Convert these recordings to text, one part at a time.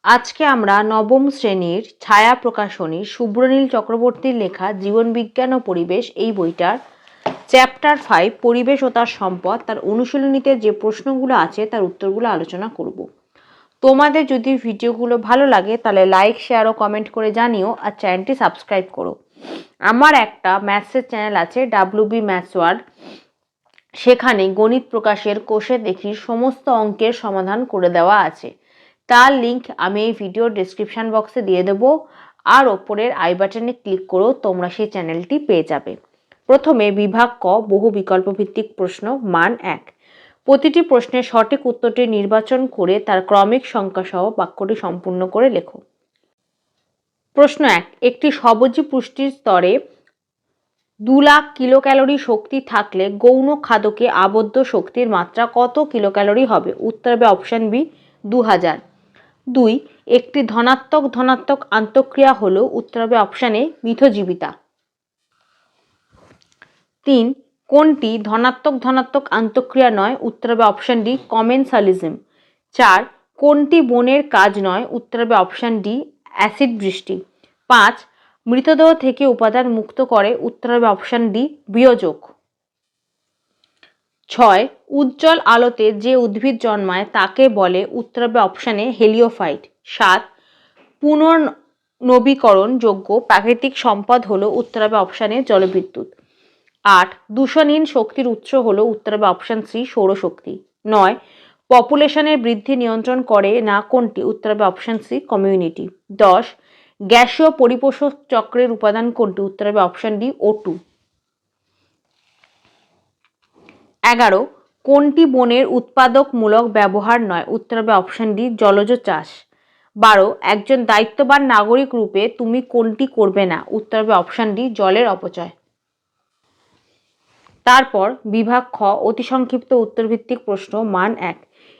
আজকে আমরা নবম শ্রেণীর ছায়া প্রকাশনী শুভ্রনীল চক্রবর্তীর লেখা জীবনবিজ্ঞান ও পরিবেশ এই বইটার চ্যাপ্টার 5 পরিবেশ ও তার সম্পদ তার অনুশীলনীতে যে প্রশ্নগুলো আছে তার উত্তরগুলো আলোচনা করব। তোমাদের যদি ভিডিওগুলো ভালো লাগে তাহলে লাইক শেয়ার ও কমেন্ট করে জানিও আর চ্যানেলটি সাবস্ক্রাইব করো। আমার একটা ম্যাথসের চ্যানেল আছে WB ম্যাথস ওয়ার্ল্ড, সেখানে গণিত প্রকাশের কোষে দেখি সমস্ত অঙ্কের সমাধান করে দেওয়া আছে। তার লিঙ্ক আমি এই ভিডিওর ডেসক্রিপশন বক্সে দিয়ে দেবো, আর ওপরের আই বাটনে ক্লিক করো, তোমরা সেই চ্যানেলটি পেয়ে যাবে। প্রথমে বিভাগ ক, বহু বিকল্প ভিত্তিক প্রশ্ন, মান 1। প্রতিটি প্রশ্নের সঠিক উত্তরটি নির্বাচন করে তার ক্রমিক সংখ্যা সহ বাক্যটি সম্পূর্ণ করে লেখো। প্রশ্ন 1, একটি স্বভোজী পুষ্টির স্তরে 2 লাখ কিলোক্যালোরি শক্তি থাকলে গৌণ খাদকে আবদ্ধ শক্তির মাত্রা কত কিলোক্যালোরি হবে? উত্তর হবে অপশন বি, 2000। 2, একটি ধনাত্মক ধনাত্মক আন্তঃক্রিয়া হলো, উত্তর হবে অপশন এ, মিথজীবিতা। 3, কোনটি ধনাত্মক ধনাত্মক আন্তঃক্রিয়া নয়? উত্তর হবে অপশন ডি, কমেন্সালিজম। 4, কোনটি বনের কাজ নয়? উত্তর হবে অপশন ডি, অ্যাসিড বৃষ্টি। 5, মৃতদেহ থেকে উপাদান মুক্ত করে? উত্তর হবে অপশন ডি, বিয়োজক। 6, উজ্জ্বল আলোতে যে উদ্ভিদ জন্মায় তাকে বলে? উত্তর হবে অপশন এ, হেলিওফাইট। 7, পুনর্নবীকরণযোগ্য প্রাকৃতিক সম্পদ হলো? উত্তর হবে অপশন এ, জলবিদ্যুৎ। 8, দূষণহীন শক্তির উৎস হলো? উত্তর হবে অপশন সি, সৌরশক্তি। 9, পপুলেশনের বৃদ্ধি নিয়ন্ত্রণ করে না কোনটি? উত্তর হবে অপশন সি, কমিউনিটি। 10, গ্যাসীয় পরিপোষক চক্রের উপাদান কোনটি? উত্তর হবে অপশন ডি, O2। 11, কোনটি বনের উৎপাদকমূলক ব্যবহার নয়? উত্তর হবে অপশন ডি, জলজ চাষ। 12, একজন দায়িত্ববান নাগরিক রূপে তুমি কোনটি করবে না? উত্তর হবে অপশন ডি, জলের অপচয়। তারপর বিভাগ খ, অতি সংক্ষিপ্ত উত্তরভিত্তিক প্রশ্ন, মান 1।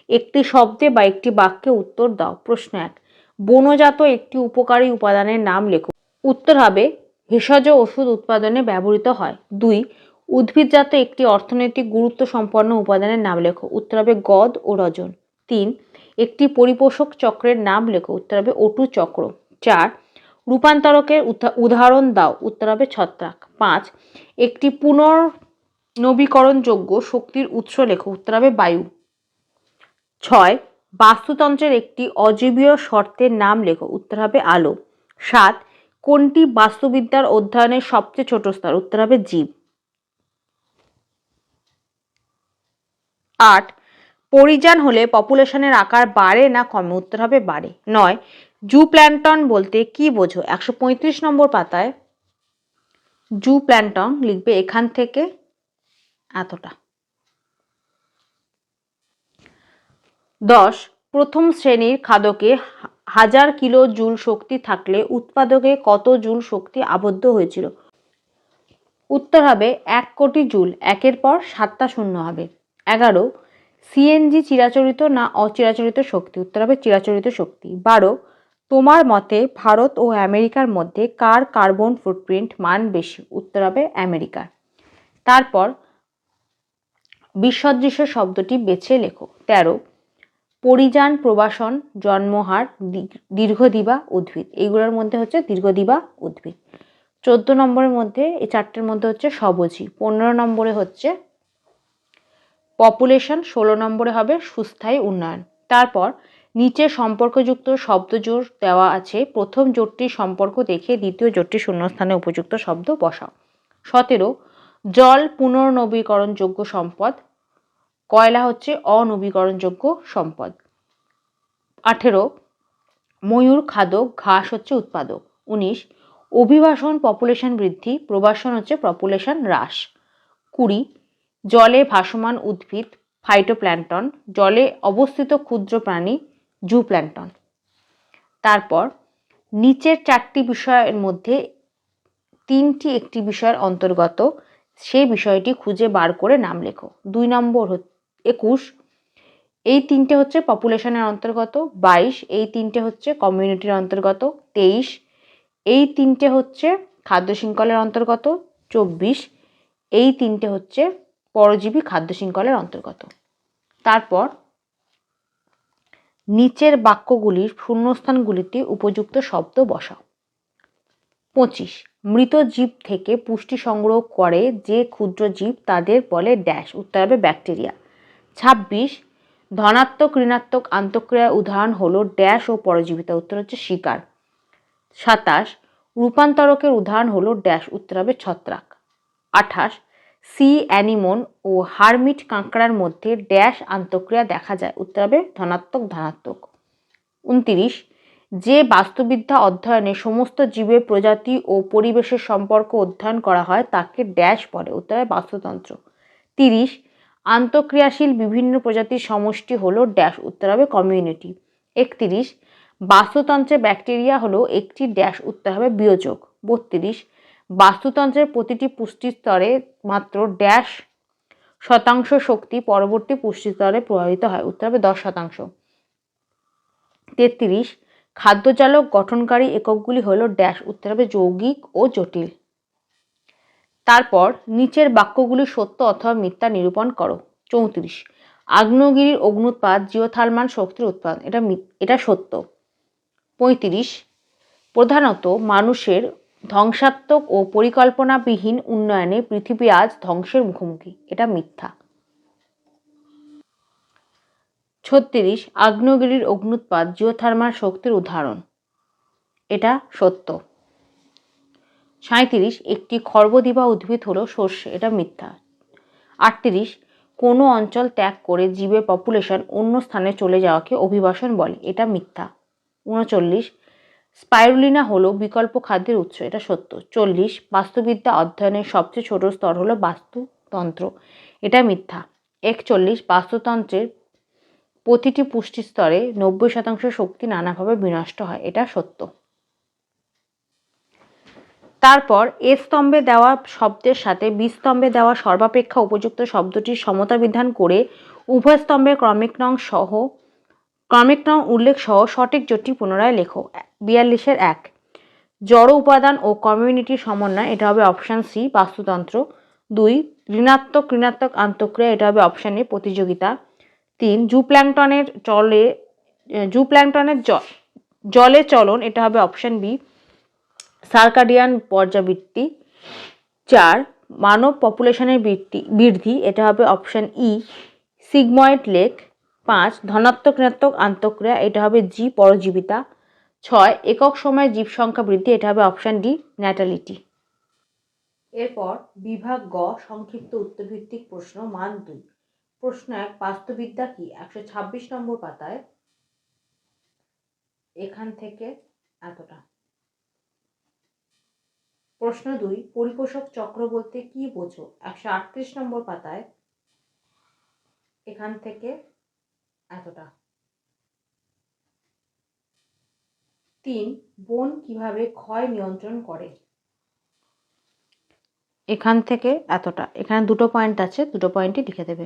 একটি শব্দে বা একটি বাক্যে উত্তর দাও। প্রশ্ন 1, বনজাত একটি উপকারী উপাদানের নাম লেখো। উত্তর হবে ভেষজ ওষুধ উৎপাদনে ব্যবহৃত হয়। 2, উদ্ভিদজাত একটি অর্থনৈতিক গুরুত্ব সম্পন্ন উপাদানের নাম লেখো। উত্তর হবে গদ ও রজন। 3, একটি পরিপোষক চক্রের নাম লেখো। উত্তর হবে O2 চক্র। 4, রূপান্তরকের উদাহরণ দাও। উত্তর হবে ছত্রাক। 5, একটি পুনর্নবীকরণযোগ্য শক্তির উৎস লেখো। উত্তর হবে বায়ু। 6, বাস্তুতন্ত্রের একটি অজীবীয় শর্তের নাম লেখো। উত্তর হবে আলো। 7, কোনটি বাস্তুবিদ্যার অধ্যয়নের সবচেয়ে ছোট স্তর? উত্তর হবে জীব। 8, পরিযান হলে পপুলেশনের আকার বাড়ে না কমে? উত্তর হবে বাড়ে। 9, জুপ্ল্যাঙ্কটন বলতে কি বোঝো? 135 নম্বর পাতায় জুপ্ল্যাঙ্কটন লিখবে এখান থেকে এতটা। 10, প্রথম শ্রেণীর খাদকে 1000 কিলো জুল শক্তি থাকলে উৎপাদকে কত জুল শক্তি আবদ্ধ হয়েছিল? উত্তর হবে 1 কোটি জুল। একের পর 7টা শূন্য হবে। 11, সিএনজি চিরাচরিত না অচিরাচরিত শক্তি? উত্তর হবে চিরাচরিত শক্তি। 12, তোমার মতে ভারত ও আমেরিকার মধ্যে কার কার্বন ফুটপ্রিন্ট মান বেশি? উত্তর হবে আমেরিকার। তারপর বিসদৃশ্য শব্দটি বেছে লেখো। 13, পরিযান, প্রবাসন, জন্মহার, দীর্ঘদিবা উদ্ভিদ। এইগুলোর মধ্যে হচ্ছে দীর্ঘদিবা উদ্ভিদ। 14 নম্বরের মধ্যে এই চারটের মধ্যে হচ্ছে স্বভোজী। 15 নম্বরে হচ্ছে পপুলেশন। 16 নম্বরে হবে সুস্থায়ী উন্নয়ন। তারপর নিচে সম্পর্কযুক্ত শব্দজোড় দেওয়া আছে, প্রথম জোড়টির সম্পর্ক দেখে দ্বিতীয় জোড়টি শূন্যস্থানে উপযুক্ত শব্দ বসাও। 17, জল পুনর্নবীকরণযোগ্য সম্পদ, কয়লা হচ্ছে অনবীকরণযোগ্য সম্পদ। 18, ময়ূর খাদক, ঘাস হচ্ছে উৎপাদক। 19, অভিবাসন পপুলেশন বৃদ্ধি, প্রবাসন হচ্ছে পপুলেশন হ্রাস। 20, জলে ভাসমান উদ্ভিদ ফাইটোপ্ল্যাঙ্কটন, জলে অবস্থিত ক্ষুদ্র প্রাণী জুপ্ল্যাঙ্কটন। তারপর নিচের 4টি বিষয়ের মধ্যে 3টি একটি বিষয়ের অন্তর্গত, সেই বিষয়টি খুঁজে বার করে নাম লেখো। 2 নম্বর 21, এই 3টে হচ্ছে পপুলেশনের অন্তর্গত। 22, এই 3টে হচ্ছে কমিউনিটির অন্তর্গত। 23, এই 3টে হচ্ছে খাদ্য শৃঙ্খলের অন্তর্গত। 24, এই 3টে হচ্ছে পরজীবী খাদ্য শৃঙ্খলের অন্তর্গত। তারপর নিচের বাক্যগুলির শূন্যস্থানগুলিতে উপযুক্ত শব্দ বসাও। 25 মৃত জীব থেকে পুষ্টি সংগ্রহ করে যে ক্ষুদ্র জীব তাদের বলে ড্যাশ, উত্তর হবে ব্যাকটেরিয়া। 26 ধনাত্মক ঋণাত্মক আন্তঃক্রিয়ার উদাহরণ হলো ড্যাশ ও পরজীবিতা, উত্তর হচ্ছে শিকার। 27 রূপান্তরকের উদাহরণ হলো ড্যাশ, উত্তর হবে ছত্রাক। 28 সি অ্যানিমন ও হারমিট কাঁকড়ার মধ্যে ড্যাশ আন্তঃক্রিয়া দেখা যায়, উত্তর হবে ধনাত্মক ধনাত্মক। 29 যে বাস্তুবিদ্যা অধ্যয়নে সমস্ত জীবের প্রজাতি ও পরিবেশের সম্পর্ক অধ্যয়ন করা হয় তাকে ড্যাশ বলে, উত্তর হবে বাস্তুতন্ত্র। 30 আন্তঃক্রিয়াশীল বিভিন্ন প্রজাতির সমষ্টি হলো ড্যাশ, উত্তর হবে কমিউনিটি। 31 বাস্তুতন্ত্রে ব্যাকটেরিয়া হলো একটি ড্যাশ, উত্তর হবে বিয়োজক। 32 বাস্তুতন্ত্রের প্রতিটি পুষ্টি স্তরে মাত্র ড্যাশ শতাংশ শক্তি পরবর্তী পুষ্টি স্তরে প্রভাবিত হয়, উত্তর হবে 10%। 33 খাদ্যজালক গঠনকারী এককগুলি হলো ড্যাশ, উত্তর হবে যৌগিক ও জটিল। তারপর নিচের বাক্যগুলি সত্য অথবা মিথ্যা নিরূপণ করো। 34 আগ্নেয়গিরির অগ্নুৎপাত জিওথার্মাল শক্তির উৎপাদন, এটা সত্য। 35 প্রধানত মানুষের ধ্বংসাত্মক ও পরিকল্পনাবিহীন উন্নয়নে পৃথিবী আজ ধ্বংসের মুখোমুখি, এটা মিথ্যা। 36 আগ্নেয়গিরির অগ্নুৎপাত জিওথার্মাল শক্তির উদাহরণ, এটা সত্য। 37 একটি খর্বদিবা উদ্ভিদ হলো সর্ষে, এটা মিথ্যা। 38 কোনো অঞ্চল ত্যাগ করে জীবের পপুলেশন অন্য স্থানে চলে যাওয়াকে অভিবাসন বলে, এটা মিথ্যা। 39 স্পাইরুলিনা হলো বিকল্প খাদ্যের উৎস, এটা সত্য। 40 বাস্তুবিদ্যা অধ্যয়নের সবচেয়ে ছোট স্তর হলো বাস্তুতন্ত্র, এটা মিথ্যা। 41 বাস্তুতন্ত্রের প্রতিটি পুষ্টি স্তরে 90% শক্তি নানাভাবে বিনষ্ট হয়, এটা সত্য। তারপর এ স্তম্ভে দেওয়া শব্দের সাথে বি স্তম্ভে দেওয়া সর্বাপেক্ষা উপযুক্ত শব্দটির সমতা বিধান করে উভয় স্তম্ভের ক্রমিক নং উল্লেখ সহ সঠিক জোটটি পুনরায় লেখো। 42 1 জড় উপাদান ও কমিউনিটির সমন্বয়, এটা হবে অপশান সি বাস্তুতন্ত্র। 2 ঋণাত্মক ঋণাত্মক আন্তঃক্রিয়া, এটা হবে অপশান এ প্রতিযোগিতা। 3 জুপ্ল্যাঙ্কটনের জলে চলন, এটা হবে অপশান বি সার্কাডিয়ান পর্যাবৃত্তি। 4 মানব পপুলেশনের বৃদ্ধি, এটা হবে অপশান ই সিগময়েড লেক। 5 ধনাত্মক ঋণাত্মক আন্তঃক্রিয়া, এটা হবে জি পরজীবিতা। 6 একক সময়ে জীব সংখ্যা বৃদ্ধি, এটা হবে অপশান ডি ন্যাটালিটি। এরপর বিভাগ গ সংক্ষিপ্ত উত্তরভিত্তিক প্রশ্ন মান 2। প্রশ্ন 1 বাস্তুবিদ্যা কি, 126 নম্বর পাতায় এখান থেকে এতটা। প্রশ্ন 2 পরিপোষক চক্র বলতে কি বোঝো, 138 নম্বর পাতায় এখান থেকে এতটা। 3 বন কিভাবে ক্ষয় নিয়ন্ত্রণ করে, এখান থেকে এতটা। এখানে দুটো পয়েন্ট আছে, দুটো পয়েন্টই লিখে দেবে।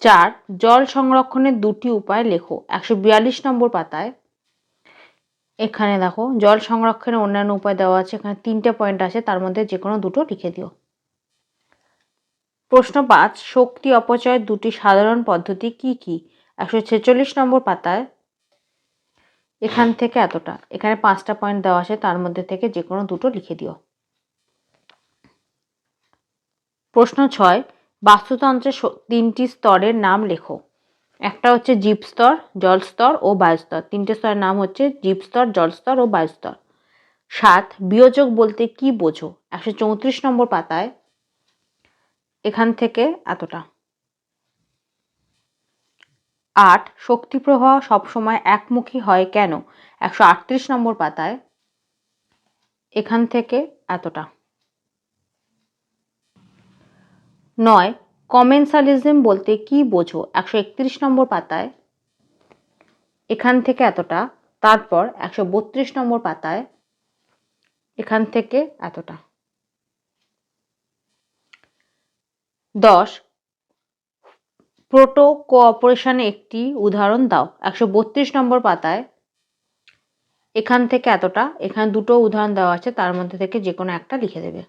4 জল সংরক্ষণের দুটি উপায় লেখো, 142 নম্বর পাতায় এখানে দেখো জল সংরক্ষণের অন্যান্য উপায় দেওয়া আছে, এখানে 3টে পয়েন্ট আছে, তার মধ্যে যে কোনো দুটো লিখে দিও। প্রশ্ন 5 শক্তি অপচয়ের দুটি সাধারণ পদ্ধতি কি কি, 146 নম্বর পাতায় এখান থেকে এতটা। এখানে 5টা পয়েন্ট দেওয়া আছে, তার মধ্যে থেকে যে কোনো দুটো লিখে দিও। প্রশ্ন 6 বাস্তুতন্ত্রের 3টি স্তরের নাম লেখো। একটা হচ্ছে জীব স্তর, জল স্তর ও বায়ুস্তর। 3টে স্তরের নাম হচ্ছে জীব স্তর, জল স্তর ও বায়ুস্তর। 7 বিয়োজক বলতে কি বোঝো, 134 নম্বর পাতায় এখান থেকে এতটা। 8 শক্তি প্রবাহ সবসময় একমুখী হয় কেন, 138 নম্বর পাতায় এখান থেকে এতটা। 9 কমেন্সালিজম বলতে কি বোঝো, 131 নম্বর পাতায় এখান থেকে এতটা। তারপর 132 নম্বর পাতায় এখান থেকে এতটা। 10 প্রোটো কোঅপারেশনে একটি উদাহরণ দাও, 132 নম্বর পাতায় এখান থেকে এতটা। এখানে দুটো উদাহরণ দেওয়া আছে, তার মধ্যে থেকে যে কোনো একটা লিখে দেবে।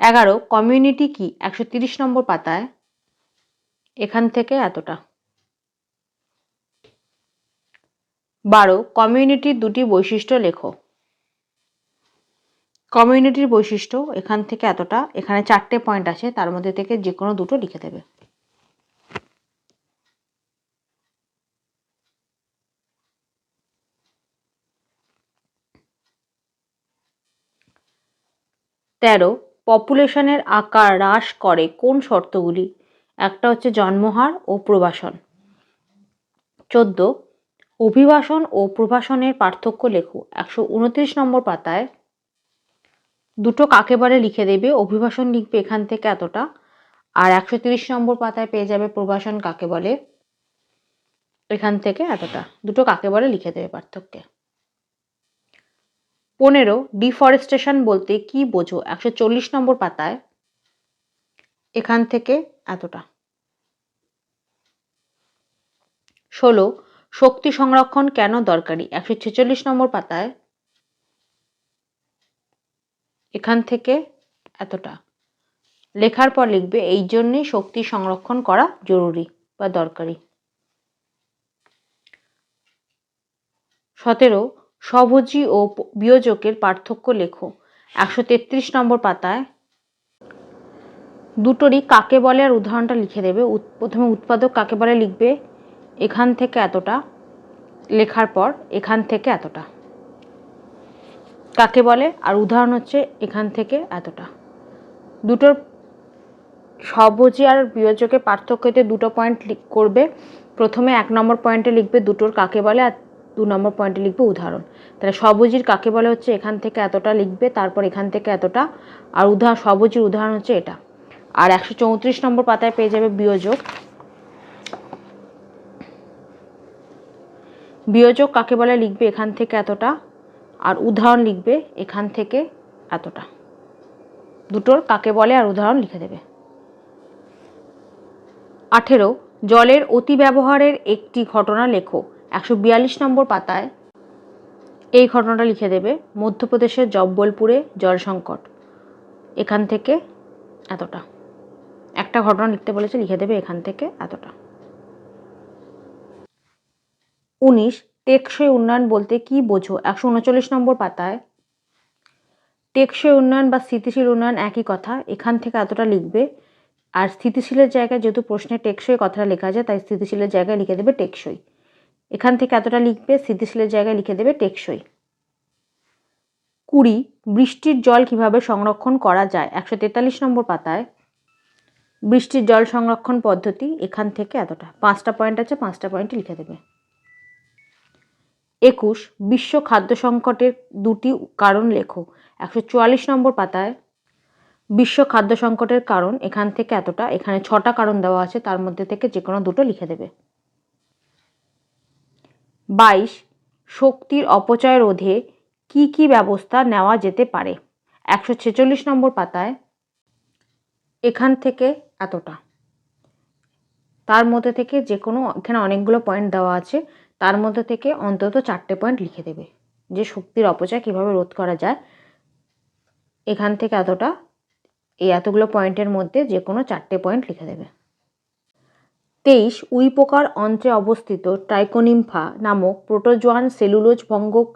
11 কমিউনিটি কি 130 নম্বর পাতায়, এখান থেকে এতটা। 12 কমিউনিটির দুটি বৈশিষ্ট্য লেখো। কমিউনিটির বৈশিষ্ট্য এখান থেকে এতটা, এখানে 4টে পয়েন্ট আছে, তার মধ্যে থেকে যে কোনো দুটো লিখে দেবে। তেরো পপুলেশনের আকার হ্রাস করে কোন শর্তগুলি? একটা হচ্ছে জন্মহার ও প্রবাসন। 14 অভিবাসন ও প্রবাসনের পার্থক্য লেখো। 129 নম্বর পাতায় দুটো কাকে বলে লিখে দেবে। অভিবাসন লিখবে এখান থেকে এতটা, আর 130 নম্বর পাতায় পেয়ে যাবে প্রবাসন কাকে বলে, এখান থেকে এতটা। দুটো কাকে বলে লিখে দেবে পার্থক্যে। 15 ডিফরেস্টেশন বলতে কি বোঝো? 140 নম্বর পাতায়, এখান থেকে এতটা। 16 শক্তি সংরক্ষণ কেন দরকারি? 146 নম্বর পাতায়, এখান থেকে এতটা। লেখার পর লিখবে এই জন্যই শক্তি সংরক্ষণ করা জরুরি বা দরকারি। 17 স্বভোজী ও বিয়োজকের পার্থক্য লেখো। 133 নম্বর পাতায় দুটোরই কাকে বলে আর উদাহরণটা লিখে দেবে। প্রথমে উৎপাদক কাকে বলে লিখবে, এখান থেকে এতটা। লেখার পর এখান থেকে এতটা কাকে বলে, আর উদাহরণ হচ্ছে এখান থেকে এতটা। দুটোর স্বভোজী আর বিয়োজকের পার্থক্যতে দুটো পয়েন্ট করবে। প্রথমে 1 নম্বর পয়েন্টে লিখবে দুটোর কাকে বলে, আর 2 নম্বর পয়েন্টে লিখবে উদাহরণ। তাহলে স্বভোজীর কাকে বলে হচ্ছে এখান থেকে এতটা লিখবে, তারপর এখান থেকে এতটা, আর স্বভোজীর উদাহরণ হচ্ছে এটা। আর 134 নম্বর পাতায় পেয়ে যাবে বিয়োজক। বিয়োজক কাকে বলে লিখবে এখান থেকে এতটা, আর উদাহরণ লিখবে এখান থেকে এতটা। দুটোর কাকে বলে আর উদাহরণ লিখে দেবে। 18 জলের অতি ব্যবহারের একটি ঘটনা লেখো। 142 নম্বর পাতায় এই ঘটনাটা লিখে দেবে। মধ্যপ্রদেশের জব্বলপুরে জল সংকট, এখান থেকে এতটা। একটা ঘটনা লিখতে বলেছে, লিখে দেবে এখান থেকে এতটা। 19 টেকসই উন্নয়ন বলতে কি বোঝো? 139 নম্বর পাতায় টেকসই উন্নয়ন বা স্থিতিশীল উন্নয়ন একই কথা, এখান থেকে এতটা লিখবে। আর স্থিতিশীলের জায়গায় যেহেতু প্রশ্নে টেকসই কথাটা লেখা আছে, তাই স্থিতিশীলের জায়গায় লিখে দেবে টেকসই। এখান থেকে এতটা লিখবে, স্থিতিশীলের জায়গায় লিখে দেবে টেকসই। 20 বৃষ্টির জল কিভাবে সংরক্ষণ করা যায়? 143 নম্বর পাতায় বৃষ্টির জল সংরক্ষণ পদ্ধতি, এখান থেকে এতটা। 5টা পয়েন্ট আছে, 5টা পয়েন্ট লিখে দেবে। 21 বিশ্ব খাদ্য সংকটের দুটি কারণ লেখো। 144 নম্বর পাতায় বিশ্ব খাদ্য সংকটের কারণ, এখান থেকে এতটা। এখানে 6টা কারণ দেওয়া আছে, তার মধ্যে থেকে যে কোনো দুটো লিখে দেবে। 22 শক্তির অপচয় রোধে কি কি ব্যবস্থা নেওয়া যেতে পারে? 146 নম্বর পাতায় এখান থেকে এতটা। তার মধ্যে থেকে যে কোনো, এখানে অনেকগুলো পয়েন্ট দেওয়া আছে, তার মধ্যে থেকে অন্তত 4টে পয়েন্ট লিখে দেবে যে শক্তির অপচয় কিভাবে রোধ করা যায়। এখান থেকে এতটা, এই এতগুলো পয়েন্টের মধ্যে যে কোনো 4টে পয়েন্ট লিখে দেবে। 23 উইপোকার অন্ত্রে অবস্থিত ট্রাইকোনিম্ফা নামক প্রোটোজোয়ান সেলুলোজ ভঙ্গক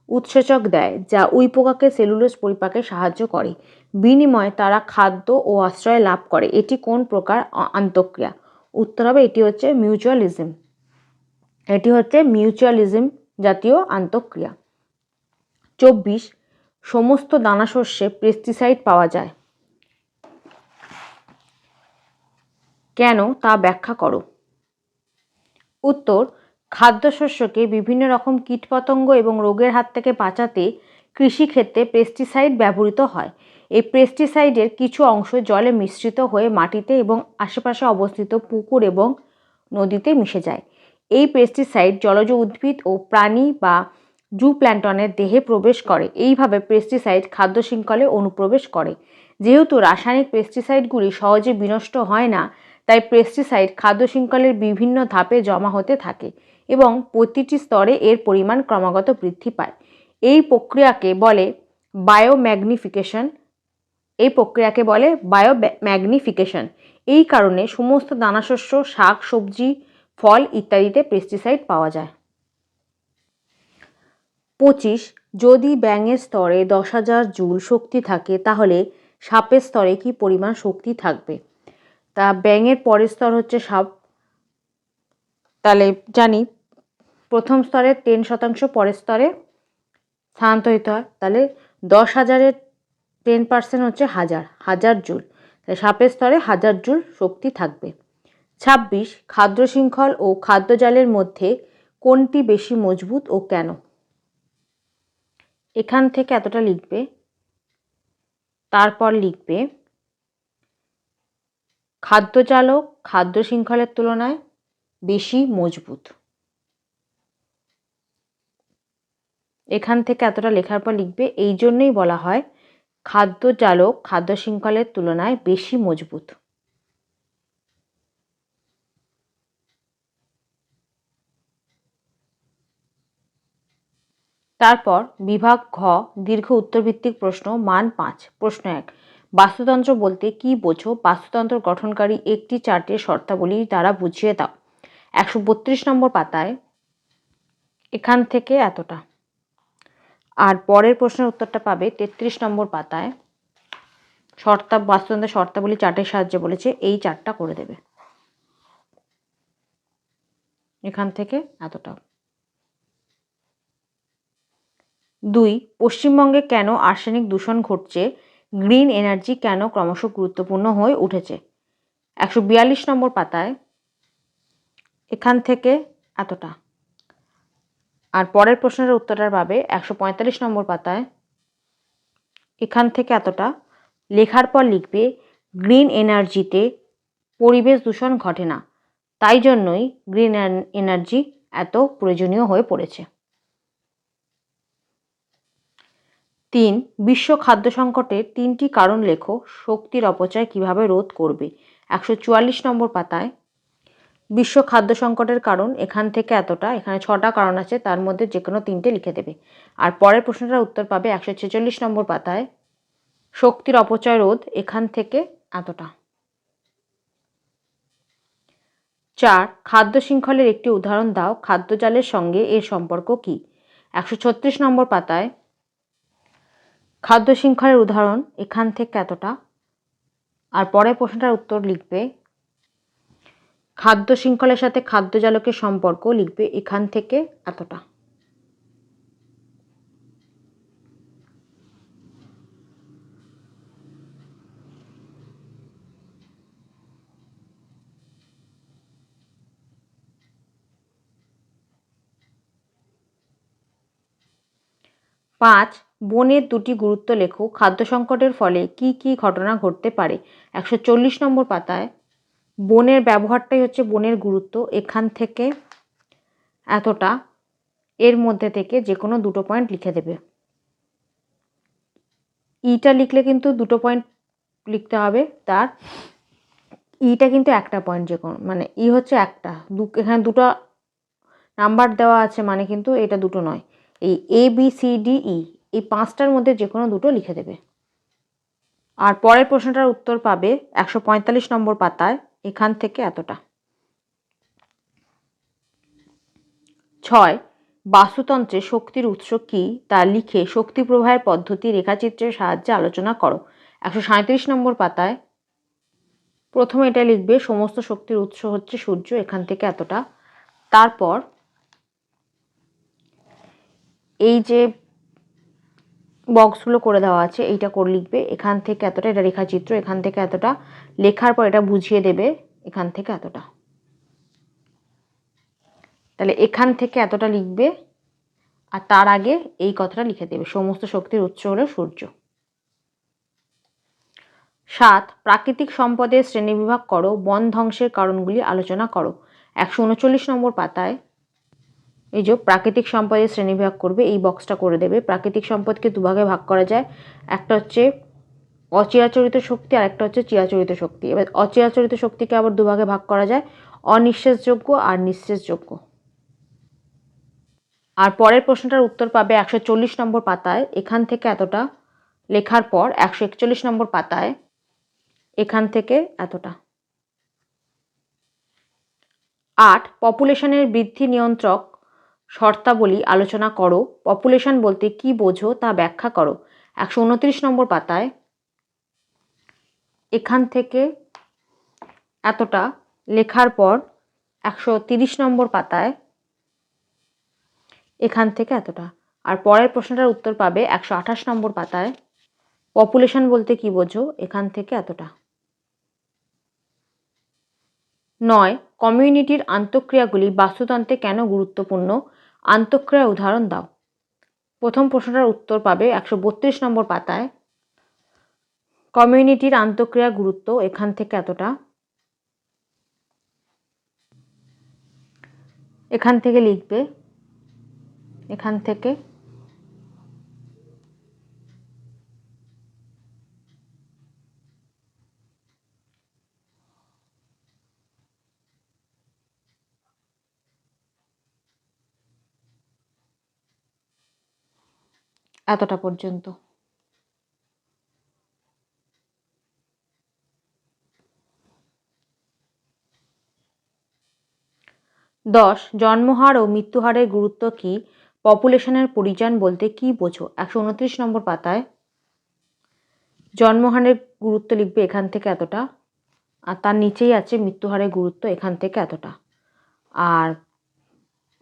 উৎসেচক দেয়, যা উইপোকাকে সেলুলোজ পরিপাকে সাহায্য করে। বিনিময়ে তারা খাদ্য ও আশ্রয় লাভ করে। এটি কোন প্রকার আন্তঃক্রিয়া? উত্তর হবে এটি হচ্ছে মিউচুয়ালিজম। এটি হচ্ছে মিউচুয়ালিজম জাতীয় আন্তঃক্রিয়া। 24 সমস্ত দানাশস্যে পেস্টিসাইড পাওয়া যায় কেন, তা ব্যাখ্যা করো। উত্তর খাদ্যশস্যকে বিভিন্ন রকম কীটপতঙ্গ এবং রোগের হাত থেকে বাঁচাতে কৃষিক্ষেত্রে পেস্টিসাইড ব্যবহৃত হয়। এই পেস্টিসাইডের কিছু অংশ জলে মিশ্রিত হয়ে মাটিতে এবং আশেপাশে অবস্থিত পুকুর এবং নদীতে মিশে যায়। এই পেস্টিসাইড জলজ উদ্ভিদ ও প্রাণী বা জুপ্ল্যাঙ্কটনের দেহে প্রবেশ করে। এইভাবে পেস্টিসাইড খাদ্য শৃঙ্খলে অনুপ্রবেশ করে। যেহেতু রাসায়নিক পেস্টিসাইডগুলি সহজে বিনষ্ট হয় না, তাই পেস্টিসাইড খাদ্য শৃঙ্খলের বিভিন্ন ধাপে জমা হতে থাকে এবং প্রতিটি স্তরে এর পরিমাণ ক্রমাগত বৃদ্ধি পায়। এই প্রক্রিয়াকে বলে বায়োম্যাগনিফিকেশন এই প্রক্রিয়াকে বলে বায়োম্যাগনিফিকেশন। এই কারণে সমস্ত দানাশস্য, শাক সবজি, ফল ইত্যাদিতে পেস্টিসাইড পাওয়া যায়। 25. যদি ব্যাঙের স্তরে 10,000 জুল শক্তি থাকে তাহলে সাপের স্তরে কি পরিমাণ শক্তি থাকবে? তা ব্যাঙের পরের স্তর হচ্ছে সাপ, তাহলে জানি প্রথম স্তরে 10%, পরের স্তরে স্থানান্তরিত হয়। তাহলে 10,000-এর 10% হচ্ছে 1000 জুল। তাহলে সাপের স্তরে 1000 জুল শক্তি থাকবে। 26. খাদ্য শৃঙ্খল ও খাদ্যজালের মধ্যে কোনটি বেশি মজবুত ও কেন? এখান থেকে এতটা লিখবে, তারপর লিখবে খাদ্যজালও খাদ্য শৃঙ্খলের তুলনায় বেশি মজবুত। এখান থেকে এতটা লেখার পর লিখবে এই জন্যই বলা হয় খাদ্যজালক খাদ্য শৃঙ্খলের তুলনায় বেশি মজবুত। তারপর বিভাগ ঘ, দীর্ঘ উত্তরভিত্তিক প্রশ্ন, মান 5। প্রশ্ন 1, বাস্তুতন্ত্র বলতে কি বোঝো? বাস্তুতন্ত্র গঠনকারী একটি চার্টের শর্তাবলী দ্বারা বুঝিয়ে দাও। 132 নম্বর পাতায় এখান থেকে এতটা। আর পরের প্রশ্নের উত্তরটা পাবে 33 নম্বর পাতায়। বাস্তুতন্ত্রের শর্তাবলী চার্টের সাহায্যে বলেছে, এই চার্টটা করে দেবে। এখান থেকে এতটা। 2, পশ্চিমবঙ্গে কেন আর্সেনিক দূষণ ঘটছে? গ্রিন এনার্জি কেন ক্রমশ গুরুত্বপূর্ণ হয়ে উঠেছে? 142 নম্বর পাতায় এখান থেকে এতটা। আর পরের প্রশ্নের উত্তরটা পাবে 145 নম্বর পাতায় এখান থেকে এতটা। লেখার পর লিখবে গ্রিন এনার্জিতে পরিবেশ দূষণ ঘটে না, তাই জন্যই গ্রিন এনার্জি এত প্রয়োজনীয় হয়ে পড়েছে। 3, বিশ্ব খাদ্য সংকটের 3টি কারণ লেখো। শক্তির অপচয় কিভাবে রোধ করবে? 144 নম্বর পাতায় বিশ্ব খাদ্য সংকটের কারণ এখান থেকে এতটা। এখানে 6টা কারণ আছে, তার মধ্যে যে কোনো 3টে লিখে দেবে। আর পরের প্রশ্নটার উত্তর পাবে 146 নম্বর পাতায় শক্তির অপচয় রোধ এখান থেকে এতটা। 4, খাদ্য শৃঙ্খলের একটি উদাহরণ দাও। খাদ্যজালের সঙ্গে এর সম্পর্ক কী? 136 নম্বর পাতায় খাদ্য শৃঙ্খলের উদাহরণ এখান থেকে এতটা। আর পরের প্রশ্নটার উত্তর লিখবে খাদ্য শৃঙ্খলের সাথে খাদ্যজালকের সম্পর্ক লিখবে এখান থেকে এতটা। 5, বনের 2টি গুরুত্ব লেখো। খাদ্য সংকটের ফলে কি কি ঘটনা ঘটতে পারে? 140 নম্বর পাতায় বনের ব্যবহারটাই হচ্ছে বনের গুরুত্ব এখান থেকে এতটা। এর মধ্যে থেকে যে কোনো 2টো পয়েন্ট লিখে দেবে। ইটা লিখলে কিন্তু 2টো পয়েন্ট লিখতে হবে, তার ইটা কিন্তু একটা পয়েন্ট, যে কোনো মানে ই হচ্ছে একটা, এখানে 2টো নাম্বার দেওয়া আছে মানে কিন্তু এটা 2টো নয়। এই ABCDE এই 5টার মধ্যে যে কোনো 2টো লিখে দেবে। আর পরের প্রশ্নটার উত্তর পাবে 145 নম্বর পাতায় এখান থেকে এতটা। 6, বাস্তুতন্ত্রে শক্তির উৎস কী তা লিখে শক্তি প্রবাহের পদ্ধতি রেখাচিত্রের সাহায্যে আলোচনা করো। 137 নম্বর পাতায় প্রথমে এটা লিখবে সমস্ত শক্তির উৎস হচ্ছে সূর্য এখান থেকে এতটা। তারপর এই যে বক্সগুলো করে দেওয়া আছে এইটা করে লিখবে এখান থেকে এতটা, এটা রেখাচিত্র এখান থেকে এতটা। লেখার পর এটা বুঝিয়ে দেবে এখান থেকে এতটা। তাহলে এখান থেকে এতটা লিখবে আর তার আগে এই কথাটা লিখে দেবে সমস্ত শক্তির উৎস হলো সূর্য। 7, প্রাকৃতিক সম্পদের শ্রেণীবিভাগ করো। বন ধ্বংসের কারণগুলি আলোচনা করো। 139 নম্বর পাতায় এই যে প্রাকৃতিক সম্পদের শ্রেণীবিভাগ করবে এই বক্সটা করে দেবে। প্রাকৃতিক সম্পদকে দুভাগে ভাগ করা যায়, একটা হচ্ছে অচিরাচরিত শক্তি আর একটা হচ্ছে চিরাচরিত শক্তি। এবার অচিরাচরিত শক্তিকে আবার দুভাগে ভাগ করা যায়, অনিঃশেষযোগ্য আর নিঃশেষযোগ্য। আর পরের প্রশ্নটার উত্তর পাবে 140 নম্বর পাতায় এখান থেকে এতটা। লেখার পর 141 নম্বর পাতায় এখান থেকে এতটা। 8 পপুলেশনের বৃদ্ধি নিয়ন্ত্রক শর্তাবলী আলোচনা করো। পপুলেশন বলতে কি বোঝো তা ব্যাখ্যা করো। 129 নম্বর পাতায় এখান থেকে এতটা লেখার পর 130 নম্বর পাতায় এখান থেকে এতটা। আর পরের প্রশ্নটার উত্তর পাবে 128 নম্বর পাতায়। পপুলেশন বলতে কি বোঝো এখান থেকে এতটা। 9 কমিউনিটির আন্তঃক্রিয়াগুলি বাস্তুতন্ত্রে কেন গুরুত্বপূর্ণ? আন্তঃক্রিয়ার উদাহরণ দাও। প্রথম প্রশ্নটার উত্তর পাবে 132 নম্বর পাতায়। কমিউনিটির আন্তঃক্রিয়া গুরুত্ব এখান থেকে এতটা। এখান থেকে লিখবে এখান থেকে এতটা পর্যন্ত। 10 জন্মহার ও মৃত্যুহারের গুরুত্ব কি? পপুলেশনের পরিযান বলতে কি বোঝো? 129 নম্বর পাতায় জন্মহারের গুরুত্ব লিখবে এখান থেকে এতটা। আর তার নিচেই আছে মৃত্যুহারের গুরুত্ব এখান থেকে এতটা। আর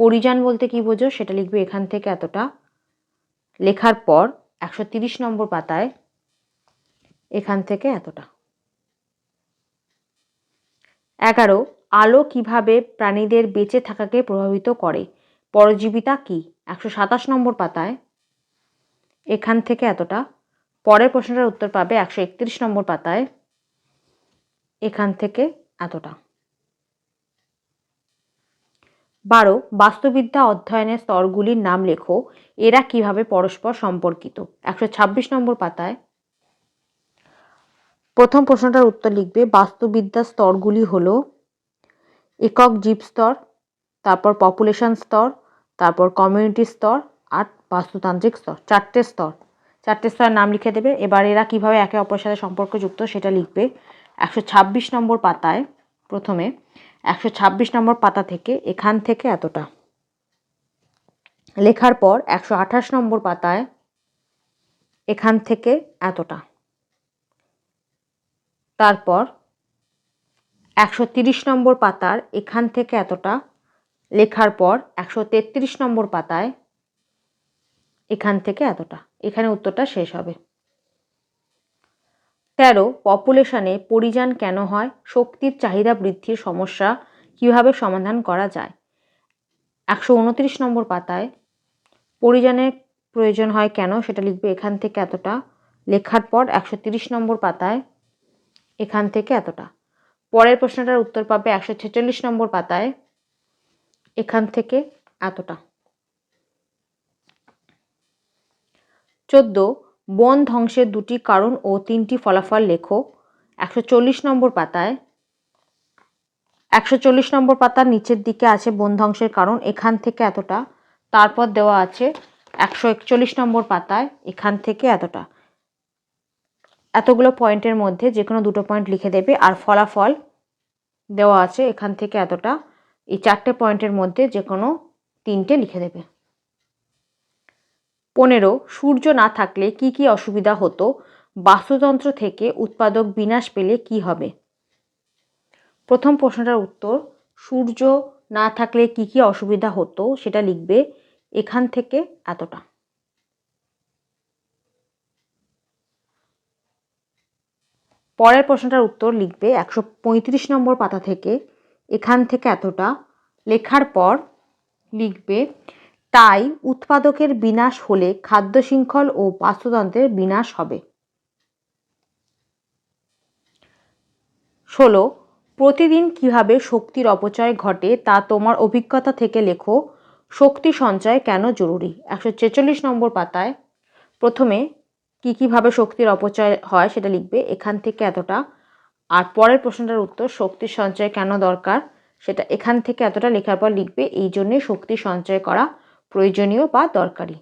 পরিযান বলতে কি বোঝো সেটা লিখবে এখান থেকে এতটা। লেখার পর 130 নম্বর পাতায় এখান থেকে এতটা। 11 আলো কিভাবে প্রাণীদের বেঁচে থাকাকে প্রভাবিত করে? পরজীবিতা কি? 127 নম্বর পাতায় এখান থেকে এতটা। পরের প্রশ্নটার উত্তর পাবে 131 নম্বর পাতায় এখান থেকে এতটা। 12 বাস্তুবিদ্যা অধ্যয়নের স্তরগুলির নাম লেখো। এরা কিভাবে পরস্পর সম্পর্কিত? 126 নম্বর পাতায় প্রথম প্রশ্নটার উত্তর লিখবে বাস্তুবিদ্যার স্তরগুলি হলো একক জীব স্তর, তারপর পপুলেশন স্তর, তারপর কমিউনিটি স্তর আর বাস্তুতান্ত্রিক স্তর। চারটে স্তরের নাম লিখে দেবে। এবার এরা কিভাবে একে অপরের সাথে সম্পর্কযুক্ত সেটা লিখবে 126 নম্বর পাতায়। প্রথমে 126 নম্বর পাতা থেকে এখান থেকে এতটা লেখার পর 128 নম্বর পাতায় এখান থেকে এতটা। তারপর 130 নম্বর পাতার এখান থেকে এতটা লেখার পর 133 নম্বর পাতায় এখান থেকে এতটা। এখানে উত্তরটা শেষ হবে। 13 পপুলেশনে পরিযান কেন হয়? শক্তির চাহিদা বৃদ্ধির সমস্যা কিভাবে সমাধান করা যায়? 129 নম্বর পাতায় পরিযানের প্রয়োজন হয় কেন সেটা লিখবে এখান থেকে এতটা। লেখার পর 130 নম্বর পাতায় এখান থেকে এতটা। পরের প্রশ্নটার উত্তর পাবে 146 নম্বর পাতায় এখান থেকে এতটা। 14 বন ধ্বংসের 2টি কারণ ও 3টি ফলাফল লেখো। 140 নম্বর পাতায় 140 নম্বর পাতার নিচের দিকে আছে বন ধ্বংসের কারণ এখান থেকে এতটা। তারপর দেওয়া আছে 141 নম্বর পাতায় এখান থেকে এতটা। এতগুলো পয়েন্টের মধ্যে যে কোনো দুটো পয়েন্ট লিখে দেবে। আর ফলাফল দেওয়া আছে এখান থেকে এতটা। এই 4টে পয়েন্টের মধ্যে যে কোনো 3টে লিখে দেবে। 15 সূর্য না থাকলে কি কি অসুবিধা হতো? বাস্তুতন্ত্র থেকে উৎপাদক বিনাশ পেলে কি হবে? প্রথম প্রশ্নটার উত্তর সূর্য না থাকলে কি কি অসুবিধা হতো সেটা লিখবে এখান থেকে এতটা। পরের প্রশ্নটার উত্তর লিখবে 135 নম্বর পাতা থেকে এখান থেকে এতটা। লেখার পর লিখবে তাই উৎপাদকের বিনাশ হলে খাদ্য শৃঙ্খল ও বাস্তুতন্ত্রের বিনাশ হবে। 16 প্রতিদিন কিভাবে শক্তির অপচয় ঘটে তা তোমার অভিজ্ঞতা থেকে লেখো। শক্তি সঞ্চয় কেন জরুরি? 146 নম্বর পাতায় প্রথমে কিভাবে শক্তির অপচয় হয় সেটা লিখবে এখান থেকে এতটা। আর পরের প্রশ্নটার উত্তর শক্তির সঞ্চয় কেন দরকার সেটা এখান থেকে এতটা লেখার পর লিখবে এই জন্যে শক্তি সঞ্চয় করা প্রয়োজনীয় বা দরকারি।